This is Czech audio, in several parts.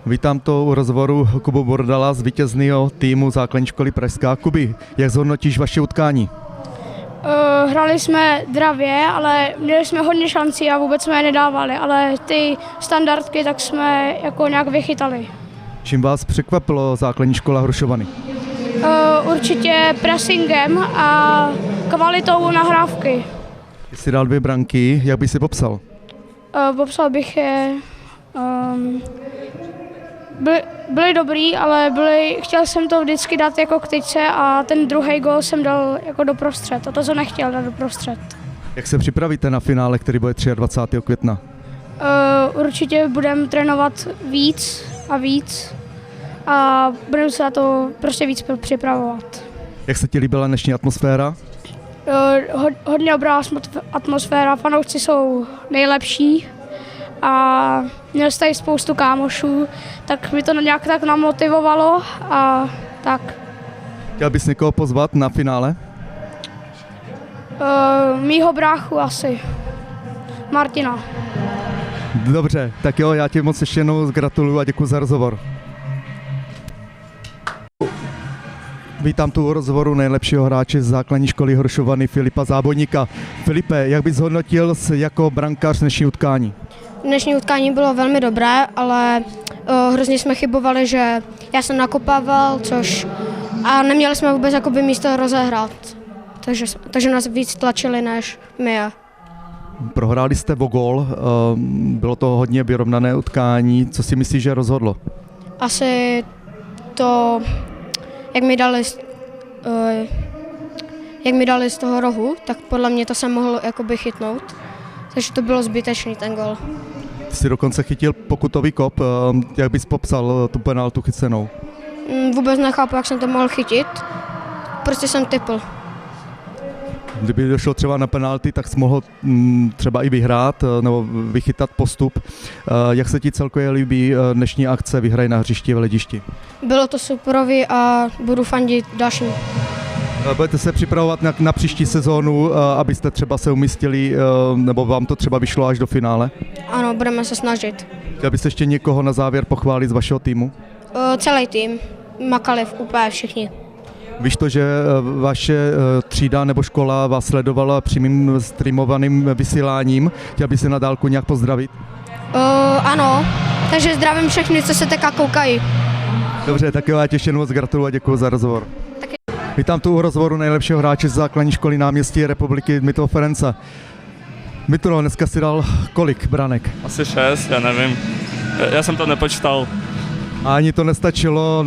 Vítám to u rozhovoru Kubu Bordala z vítězného týmu základní školy Pražská. Kubi, jak zhodnotíš vaše utkání? Hráli jsme dravě, ale měli jsme hodně šancí a vůbec jsme je nedávali, ale ty standardky tak jsme jako nějak vychytali. Čím vás překvapilo základní škola Hrušovany? Určitě pressingem a kvalitou nahrávky. Ty jsi dal 2 branky, jak by si popsal? Popsal bych je, byli dobrý, ale chtěl jsem to vždycky dát jako k tyčce a ten druhý gól jsem dal jako doprostřed a to jsem nechtěl dát doprostřed. Jak se připravíte na finále, který bude 23. května? Určitě budeme trénovat víc a budeme se na to prostě víc připravovat. Jak se ti líbila dnešní atmosféra? Hodně dobrá atmosféra, fanoušci jsou nejlepší a měli jste tady spoustu kámošů, tak mi to nějak tak namotivovalo a tak. Chtěl bys někoho pozvat na finále? Mýho bráchu asi, Martina. Dobře, tak jo, já ti moc ještě jednou gratuluju a děkuji za rozhovor. Vítám tu u rozhovoru nejlepšího hráče z základní školy Hrušovany Filipa Zábojníka. Filipe, jak bys hodnotil jako brankář dnešní utkání? Dnešní utkání bylo velmi dobré, ale hrozně jsme chybovali, že já jsem nakopával, a neměli jsme vůbec jakoby místo rozehrát. Takže nás víc tlačili než my. Prohráli jste o gól, bylo to hodně vyrovnané utkání. Co si myslíš, že rozhodlo? Asi to, jak mi dali z toho rohu, tak podle mě to jsem mohl jakoby chytnout. Takže to bylo zbytečný ten gól. Ty jsi dokonce chytil pokutový kop, jak bys popsal tu penaltu chycenou? Vůbec nechápu, jak jsem to mohl chytit, prostě jsem tipl. Kdyby došlo třeba na penalty, tak jsi mohl třeba i vyhrát nebo vychytat postup. Jak se ti celkově líbí dnešní akce Vyhraj na hřišti v Hledišti? Bylo to superový a budu fandit dalším. Budete se připravovat na příští sezónu, abyste třeba se umístili, nebo vám to třeba vyšlo až do finále? Ano, budeme se snažit. Chtěl byste ještě někoho na závěr pochválit z vašeho týmu? Celý tým, makali úplně všichni. Víš to, že vaše třída nebo škola vás sledovala přímým streamovaným vysíláním? Chtěl by se na dálku nějak pozdravit? Ano, takže zdravím všechny, co se teďka koukají. Dobře, tak jo, já tě ještě moc gratuluju a děkuji za rozhovor. Taky. Vítám tu u rozhovoru nejlepšího hráče z základní školy náměstí republiky Dmytro Ferenca. Dmytro, dneska si dal kolik branek? Asi 6, já nevím. Já jsem to nepočítal. A ani to nestačilo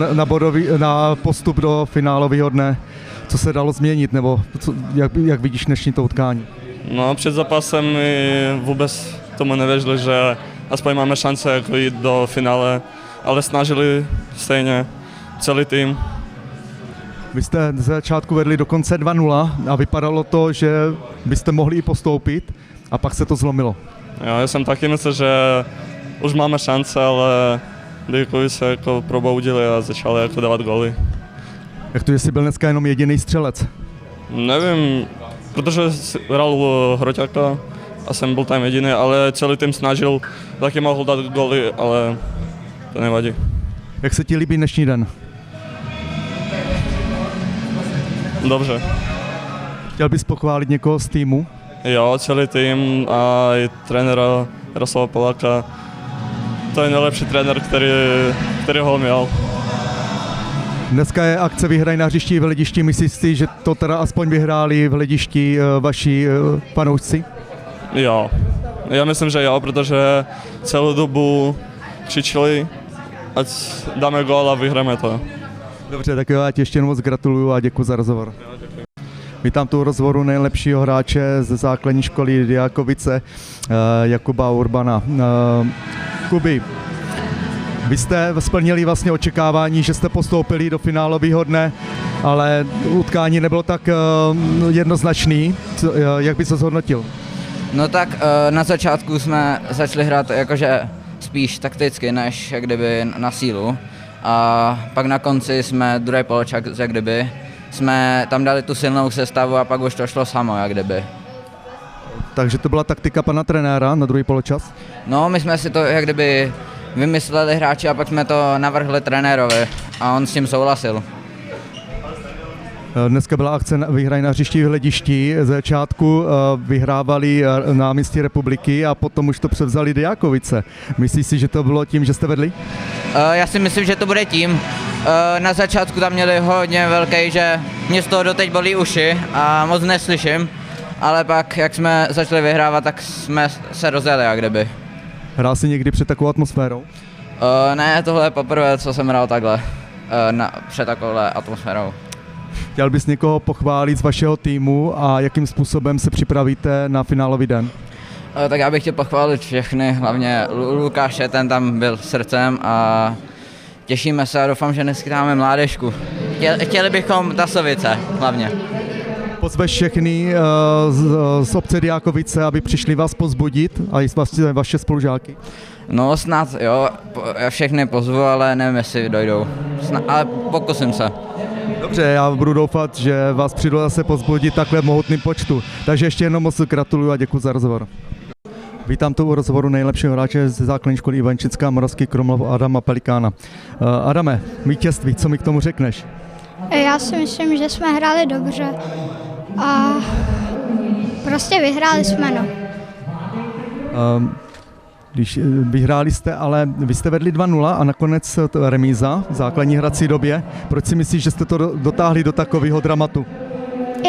na postup do finálového dne. Co se dalo změnit, nebo jak vidíš dnešní to utkání? No, před zápasem mi vůbec tomu nevěřili, že aspoň máme šance jako jít do finále, ale snažili stejně celý tým. Vy jste z začátku vedli dokonce 2-0 a vypadalo to, že byste mohli i postoupit a pak se to zlomilo. Jo, já jsem taky myslel, že už máme šance, ale Líkovi se jako proboudili a začali jako dávat góly. Jak to, že jsi byl dneska jenom jediný střelec? Nevím, protože hrál Hroťáka a jsem byl tam jediný, ale celý tým snažil, taky mohl dát góly, ale to nevadí. Jak se ti líbí dnešní den? Dobře. Chtěl bys pochválit někoho z týmu? Jo, celý tým a i trenéra Jaroslava Poláka. To je nejlepší trenér, který ho měl. Dneska je akce Vyhraj na hřišti v Hledišti. Myslíš si, že to teda aspoň vyhráli v Hledišti vaši fanoušci? Jo, já myslím, že jo, protože celou dobu křičeli, ať dáme gól a vyhráme to. Dobře, tak jo, já ti ještě moc gratuluju a děkuji za rozhovor. Vítám tu rozhovoru nejlepšího hráče ze základní školy Diákovice, Jakuba Urbana. Kubi, vy jste splnili vlastně očekávání, že jste postoupili do finálového dne, ale utkání nebylo tak jednoznačný. Jak bys to zhodnotil? No tak na začátku jsme začali hrát jakože spíš takticky, než jak kdyby na sílu. A pak na konci jsme druhý poločas, jak kdyby, jsme tam dali tu silnou sestavu a pak už to šlo samo, jak kdyby. Takže to byla taktika pana trenéra na druhý poločas? No, my jsme si to jak kdyby vymysleli hráči a pak jsme to navrhli trenérovi a on s tím souhlasil. Dneska byla akce vyhrají na hřišti v Hledišti. Z začátku vyhrávali náměstí republiky a potom už to převzali Diákovice. Myslíš si, že to bylo tím, že jste vedli? Já si myslím, že to bude tím. Na začátku tam měli hodně velký, že mě z toho doteď bolí uši a moc neslyším, ale pak, jak jsme začali vyhrávat, tak jsme se rozjeli, jak kdyby. Hrál jsi někdy před takovou atmosférou? Ne, tohle je poprvé, co jsem hrál takhle, před takovouhle atmosférou. Chtěl bys někoho pochválit z vašeho týmu a jakým způsobem se připravíte na finálový den? Tak já bych chtěl pochválit všechny, hlavně Lukáše, ten tam byl srdcem a těšíme se a doufám, že neschytáme mládežku. Chtěli bychom Tasovice hlavně. Pozveš všechny z obce Diákovice, aby přišli vás pozbudit a i vaše spolužáky? No snad jo, já všechny pozvu, ale nevím, jestli dojdou, ale pokusím se. Dobře, já budu doufat, že vás přijdu zase pozbudit takhle v mohutném počtu. Takže ještě jednou moc gratuluju a děkuji za rozhovor. Vítám tu u rozhovoru nejlepšího hráče ze základní školy Ivančická Moravský Krumlov Adama Pelikána. Adame, vítězství, co mi k tomu řekneš? Já si myslím, že jsme hráli dobře a prostě vyhráli jsme, no. Když vyhráli jste, ale vy jste vedli 2-0 a nakonec remíza v základní hrací době. Proč si myslíš, že jste to dotáhli do takového dramatu?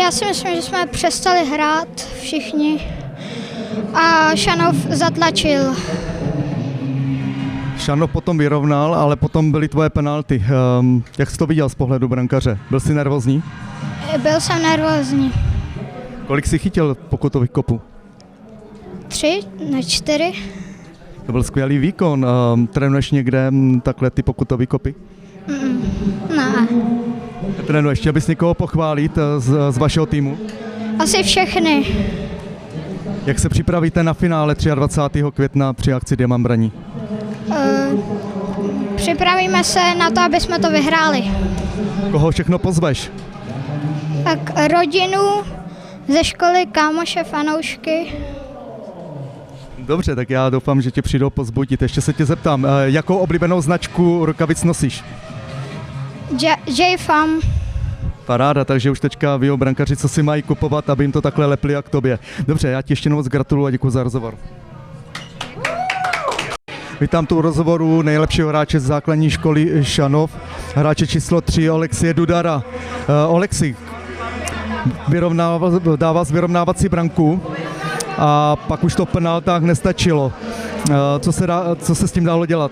Já si myslím, že jsme přestali hrát všichni a Šanov zatlačil. Šanov potom vyrovnal, ale potom byly tvoje penalty. Jak jsi to viděl z pohledu brankaře? Byl jsi nervózní? Byl jsem nervózní. Kolik jsi chytil pokutových kopů? 3 ne 4. To byl skvělý výkon. Trénuješ někde takhle ty pokutové kopy? Ne. Trénuješ, chtěl bys někoho pochválit z vašeho týmu? Asi všechny. Jak se připravíte na finále 23. května při akci Diamant Braní? Připravíme se na to, aby jsme to vyhráli. Koho všechno pozveš? Tak rodinu ze školy, kámoše, fanoušky. Dobře, tak já doufám, že tě přijdou pozbudit. Ještě se tě zeptám, jakou oblíbenou značku rukavic nosíš? J-Fam. Paráda, takže už teďka ví brankaři, co si mají kupovat, aby jim to takhle lepli jak tobě. Dobře, já ti ještě moc gratuluju a děkuji za rozhovor. Vítám tu u rozhovoru nejlepšího hráče z základní školy Šanov, hráče číslo 3 Olexie Dudara. Olexi, dával vyrovnávací branku a pak už to v penaltách nestačilo. Co se s tím dalo dělat?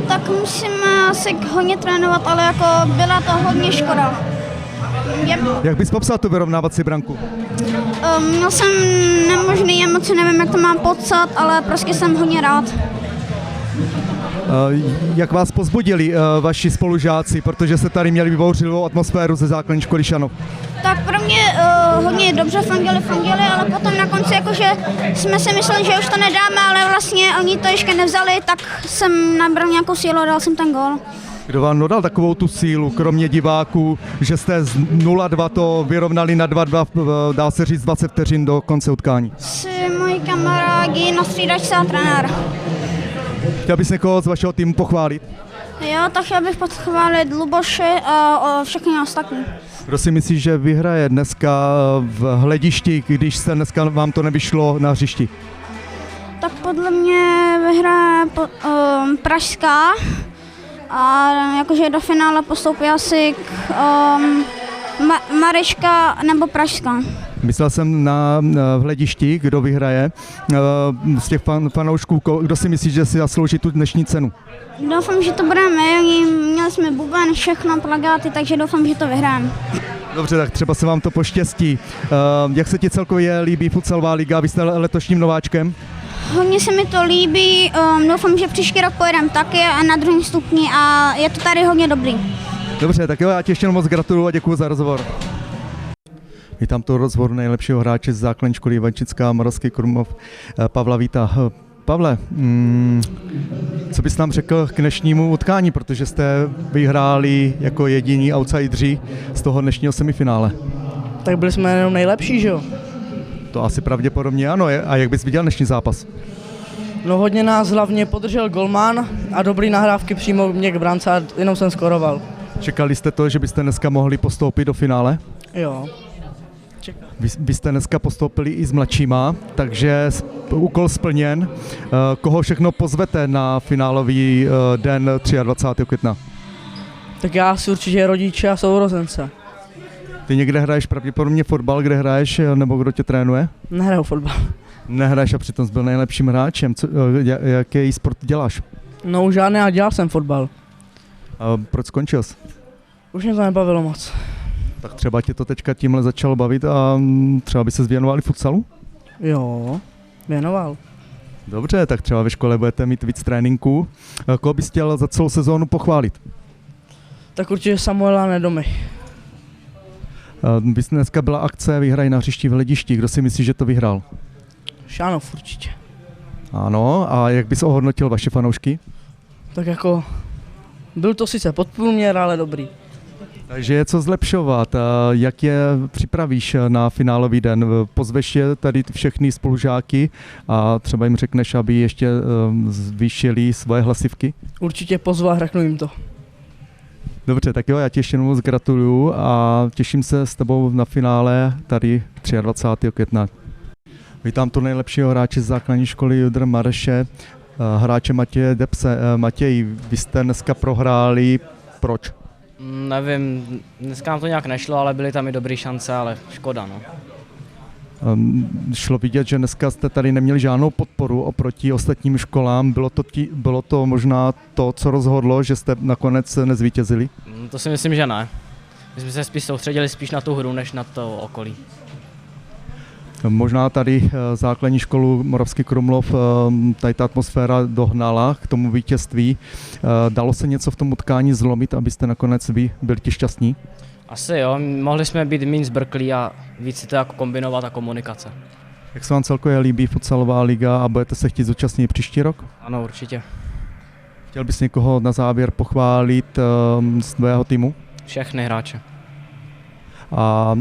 Tak musíme asi hodně trénovat, ale jako byla to hodně škoda. Jak bys popsal tu vyrovnávací branku? Měl jsem nemožný emoce, nevím, jak to mám popsat, ale prostě jsem hodně rád. Jak vás pozbudili vaši spolužáci, protože se tady měli vybouřilou atmosféru ze základní školy Šanov? Tak pro mě hodně dobře fandili, ale potom na konci jakože jsme si mysleli, že už to nedáme, ale vlastně oni to ještě nevzali, tak jsem nabral nějakou sílu a dal jsem ten gól. Kdo vám dodal takovou tu sílu, kromě diváků, že jste z 0-2 to vyrovnali na 2-2, dá se říct 20 vteřin do konce utkání? Moji kamarádi na střídačce a trenér. Chtěl bys někoho z vašeho týmu pochválit? Jo, tak chtěl bych pochválit Luboše a všechny ostatní. Kdo si myslí, že vyhraje dneska v Hledišti, když se dneska vám to nevyšlo na hřišti? Tak podle mě vyhraje Pražská a jakože do finále postoupí asi Mareška nebo Pražská. Myslel jsem v Hledišti, kdo vyhraje z těch fanoušků, kdo si myslí, že si zaslouží tu dnešní cenu? Doufám, že to budeme, měli jsme buben, všechno, plakáty, takže doufám, že to vyhrajeme. Dobře, tak třeba se vám to poštěstí. Jak se ti celkově líbí futsalová liga? Vy jste letošním nováčkem? Hodně se mi to líbí, doufám, že příští rok pojedeme taky a na druhém stupni a je to tady hodně dobrý. Dobře, tak jo, já ti ještě moc gratuluju a děkuji za rozhovor. Vítám tu rozhovor nejlepšího hráče z základní školy Ivančická Moravský Krumlov Pavla Víta. Pavle, co bys nám řekl k dnešnímu utkání, protože jste vyhráli jako jediní outsideri z toho dnešního semifinále? Tak byli jsme jenom nejlepší, že jo? To asi pravděpodobně ano. A jak bys viděl dnešní zápas? No hodně nás hlavně podržel golman a dobrý nahrávky přímo mě k brance a jenom jsem skoroval. Čekali jste to, že byste dneska mohli postoupit do finále? Jo. Vy jste dneska postoupili i s mladšíma, takže úkol splněn. Koho všechno pozvete na finálový den 23. května? Tak já asi určitě rodiče a sourozence. Ty někde hraješ pravděpodobně fotbal, kde hraješ, nebo kdo tě trénuje? Nehraju fotbal. Nehraješ a přitom jsi byl nejlepším hráčem. Jaký sport děláš? No už žádný, a dělal jsem fotbal. A proč skončil jsi? Už mě to nebavilo moc. Tak třeba tě to teďka tímhle začalo bavit a třeba by se věnoval i futsalu? Jo, věnoval. Dobře, tak třeba ve škole budete mít víc tréninků. Koho bys chtěl za celou sezónu pochválit? Tak určitě Samuela Nedomy. Dneska byla akce Vyhraj na hřišti v Hledišti. Kdo si myslí, že to vyhrál? Šánov určitě. Ano, a jak bys ohodnotil vaše fanoušky? Tak jako, byl to sice podprůměr, ale dobrý. Takže je co zlepšovat. Jak je připravíš na finálový den? Pozveš je tady všechny spolužáky a třeba jim řekneš, aby ještě zvýšili svoje hlasivky? Určitě pozvu a řeknu jim to. Dobře, tak jo, já ti ještě jednou moc gratuluju a těším se s tebou na finále tady 23. května. Vítám tu nejlepšího hráče z základní školy Judr Mareše, hráče Matěje Debse. Matěj, vy jste dneska prohráli, proč? Nevím, dneska nám to nějak nešlo, ale byly tam i dobré šance, ale škoda, no. Šlo vidět, že dneska jste tady neměli žádnou podporu oproti ostatním školám. Bylo to možná to, co rozhodlo, že jste nakonec nezvítězili? To si myslím, že ne. My jsme se spíš soustředili spíš na tu hru, než na to okolí. Možná tady základní školu Moravský Krumlov tady ta atmosféra dohnala k tomu vítězství. Dalo se něco v tom utkání zlomit, abyste nakonec vy byli šťastní? Asi jo, mohli jsme být méně zbrklí a víc si to jako kombinovat a komunikace. Jak se vám celkově líbí futsalová liga a budete se chtít zúčastnit příští rok? Ano, určitě. Chtěl bys někoho na závěr pochválit z tvého týmu? Všechny hráče. A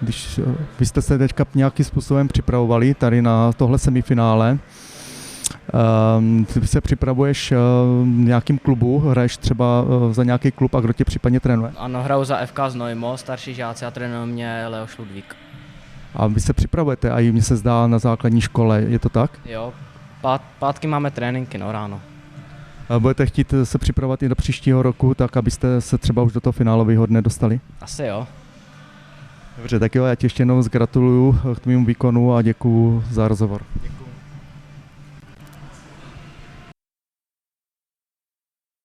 když vy jste se teďka nějakým způsobem připravovali tady na tohle semifinále, ty se připravuješ nějakým klubu, hraješ třeba za nějaký klub a kdo tě případně trénuje? Ano, hraju za FK Znojmo, starší žáci a trénuje mě Leoš Ludvík. A vy se připravujete a i mně se zdá na základní škole, je to tak? Jo, pátky máme tréninky, no ráno. A budete chtít se připravovat i do příštího roku, tak abyste se třeba už do toho finálového dne dostali? Asi jo. Dobře, tak jo, já ti ještě jednou zgratuluju k tvému výkonu a děkuju za rozhovor.